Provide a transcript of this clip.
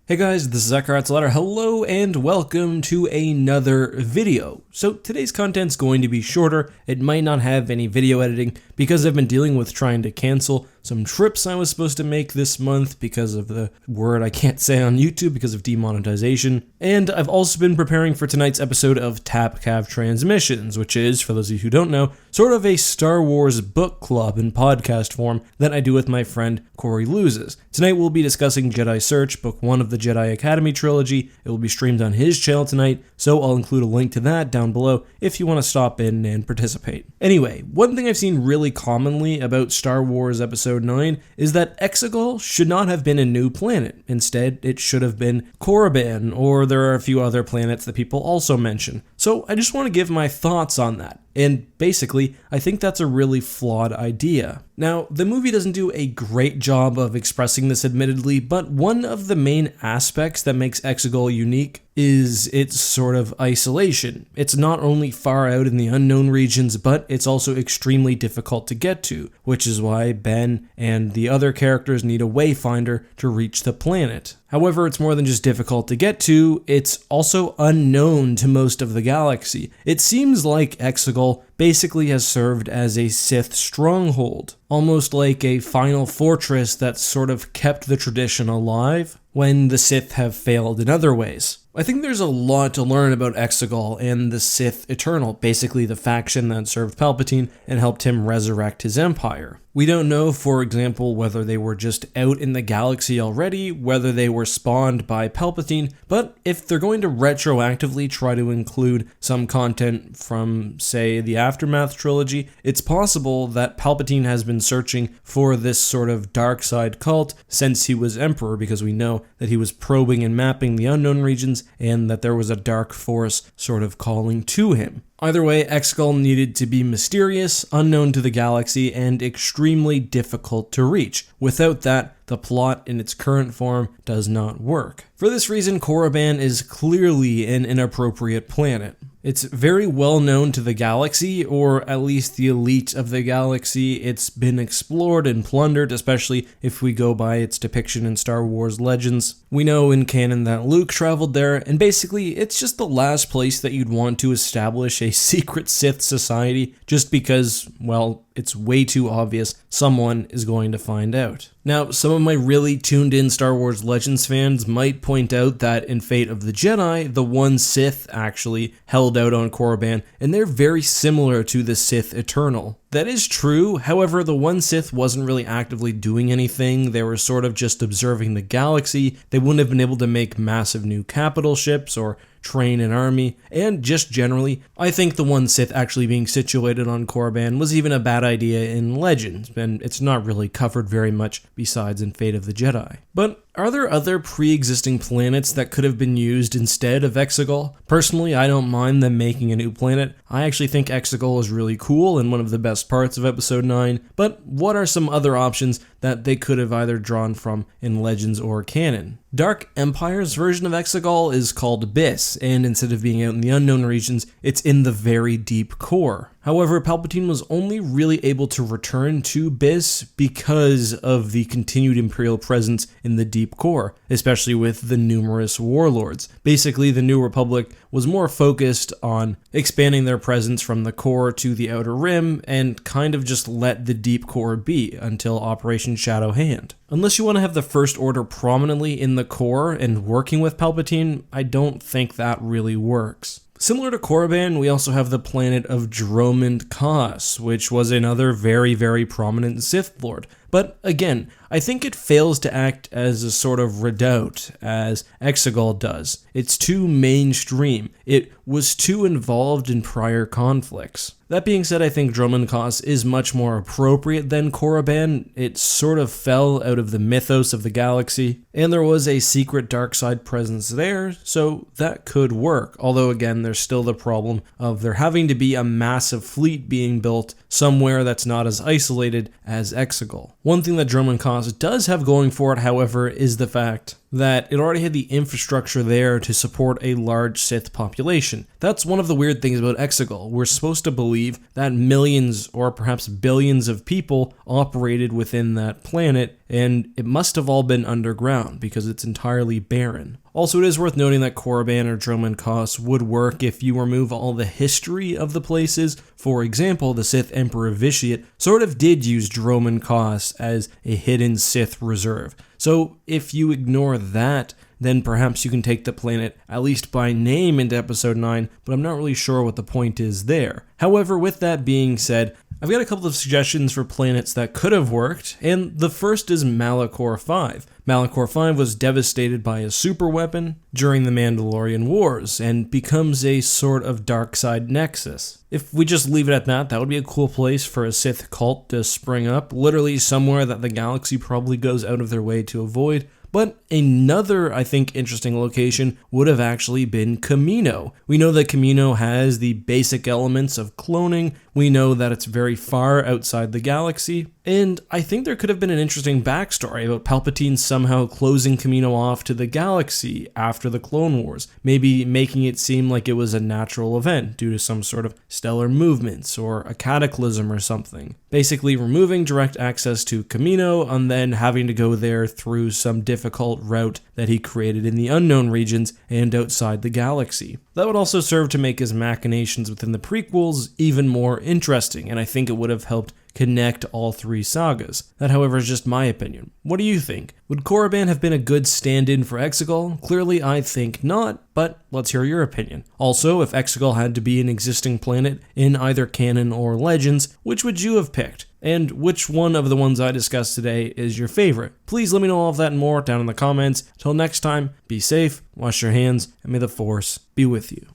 Hey guys, this is EckhartsLadder. Hello and welcome to another video. So today's content's going to be shorter. It might not have any video editing because I've been dealing with trying to cancel some trips I was supposed to make this month because of the word I can't say on YouTube because of demonetization. And I've also been preparing for tonight's episode of TapCav Transmissions, which is, for those of you who don't know, sort of a Star Wars book club in podcast form that I do with my friend Corey Loses. Tonight we'll be discussing Jedi Search, book 1 of the Jedi Academy trilogy. It will be streamed on his channel tonight, so I'll include a link to that down below if you want to stop in and participate. Anyway, one thing I've seen really commonly about Star Wars Episode 9 is that Exegol should not have been a new planet. Instead, it should have been Korriban, or there are a few other planets that people also mention. So I just want to give my thoughts on that. And basically, I think that's a really flawed idea. Now, the movie doesn't do a great job of expressing this admittedly, but one of the main aspects that makes Exegol unique is its sort of isolation. It's not only far out in the unknown regions, but it's also extremely difficult to get to, which is why Ben and the other characters need a wayfinder to reach the planet. However, it's more than just difficult to get to, it's also unknown to most of the galaxy. It seems like Exegol basically has served as a Sith stronghold, almost like a final fortress that sort of kept the tradition alive when the Sith have failed in other ways. I think there's a lot to learn about Exegol and the Sith Eternal, basically the faction that served Palpatine and helped him resurrect his empire. We don't know, for example, whether they were just out in the galaxy already, whether they were spawned by Palpatine, but if they're going to retroactively try to include some content from, say, the Aftermath trilogy, it's possible that Palpatine has been searching for this sort of dark side cult since he was Emperor, because we know that he was probing and mapping the unknown regions and that there was a dark force sort of calling to him. Either way, Exegol needed to be mysterious, unknown to the galaxy, and extremely difficult to reach. Without that, the plot in its current form does not work. For this reason, Korriban is clearly an inappropriate planet. It's very well known to the galaxy, or at least the elite of the galaxy. It's been explored and plundered, especially if we go by its depiction in Star Wars Legends. We know in canon that Luke traveled there, and basically it's just the last place that you'd want to establish a secret Sith society, just because, well, it's way too obvious someone is going to find out. Now, some of my really tuned in Star Wars Legends fans might point out that in Fate of the Jedi, the one Sith actually held out on Korriban, and they're very similar to the Sith Eternal. That is true, however, the one Sith wasn't really actively doing anything. They were sort of just observing the galaxy. They wouldn't have been able to make massive new capital ships or train an army, and just generally, I think the one Sith actually being situated on Korriban was even a bad idea in Legends, and it's not really covered very much besides in Fate of the Jedi. But are there other pre-existing planets that could have been used instead of Exegol? Personally, I don't mind them making a new planet. I actually think Exegol is really cool and one of the best parts of Episode 9, but what are some other options that they could have either drawn from in Legends or canon? Dark Empire's version of Exegol is called Abyss, and instead of being out in the unknown regions, it's in the very deep core. However, Palpatine was only really able to return to Abyss because of the continued Imperial presence in the deep core, especially with the numerous warlords. Basically, the New Republic was more focused on expanding their presence from the core to the Outer Rim and kind of just let the deep core be until Operation Shadow Hand. Unless you want to have the First Order prominently in the core and working with Palpatine, I don't think that really works. Similar to Korriban, we also have the planet of Dromund Kaas, which was another very, very prominent Sith Lord. But again, I think it fails to act as a sort of redoubt, as Exegol does. It's too mainstream. It was too involved in prior conflicts. That being said, I think Dromund Kaas is much more appropriate than Korriban. It sort of fell out of the mythos of the galaxy, and there was a secret dark side presence there, so that could work. Although again, there's still the problem of there having to be a massive fleet being built somewhere that's not as isolated as Exegol. One thing that Dromund Kaas does have going for it, however, is the fact that it already had the infrastructure there to support a large Sith population. That's one of the weird things about Exegol. We're supposed to believe that millions or perhaps billions of people operated within that planet, and it must have all been underground because it's entirely barren. Also, it is worth noting that Korriban or Dromund Kaas would work if you remove all the history of the places. For example, the Sith Emperor Vitiate sort of did use Dromund Kaas as a hidden Sith reserve. So if you ignore that, then perhaps you can take the planet, at least by name, into Episode 9, but I'm not really sure what the point is there. However, with that being said, I've got a couple of suggestions for planets that could have worked, and the first is Malachor 5. Malachor 5 was devastated by a superweapon during the Mandalorian Wars, and becomes a sort of dark side nexus. If we just leave it at that, that would be a cool place for a Sith cult to spring up, literally somewhere that the galaxy probably goes out of their way to avoid. But another, I think, interesting location would have actually been Kamino. We know that Kamino has the basic elements of cloning. We know that it's very far outside the galaxy. And I think there could have been an interesting backstory about Palpatine somehow closing Kamino off to the galaxy after the Clone Wars, maybe making it seem like it was a natural event due to some sort of stellar movements or a cataclysm or something. Basically removing direct access to Kamino and then having to go there through some difficult route that he created in the unknown regions and outside the galaxy. That would also serve to make his machinations within the prequels even more interesting, and I think it would have helped connect all three sagas. That, however, is just my opinion. What do you think? Would Korriban have been a good stand-in for Exegol? Clearly, I think not, but let's hear your opinion. Also, if Exegol had to be an existing planet in either canon or Legends, which would you have picked? And which one of the ones I discussed today is your favorite? Please let me know all of that and more down in the comments. Till next time, be safe, wash your hands, and may the Force be with you.